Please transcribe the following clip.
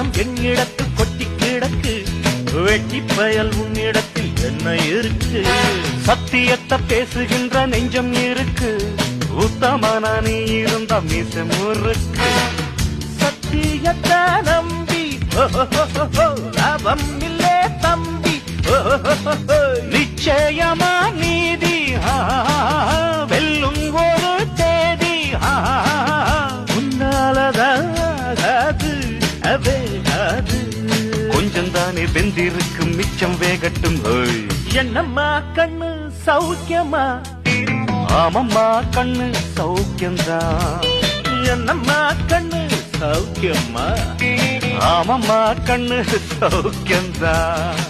பணம் என்னிடத்தில் கொட்டி கிடக்கு, வெட்டி பயல் உன்னிடத்தில் என்ன இருக்கு? சத்தியத்தை பேசுகின்ற நெஞ்சம் இருக்கு, உத்தமனா நீ இருந்த மீச முறுக்கு. சத்தியத்தை நம்பி லாபம் இல்லே தம்பி, நிச்சயமா நீதி வெல்லும் ஒரு தேதி. உன்னாலதாது அவேகாது, கொஞ்சம் தானே வெந்திருக்கும் மிச்சம் வேகட்டும். என்னம்மா கண்ணு சௌக்கியமா? ஆமம்மா கண்ணு சௌக்கியம்தான். என்னம்மா கண்ணு சௌக்கியமா? ஆமம்மா கண்ணு சௌக்கியம்தான்.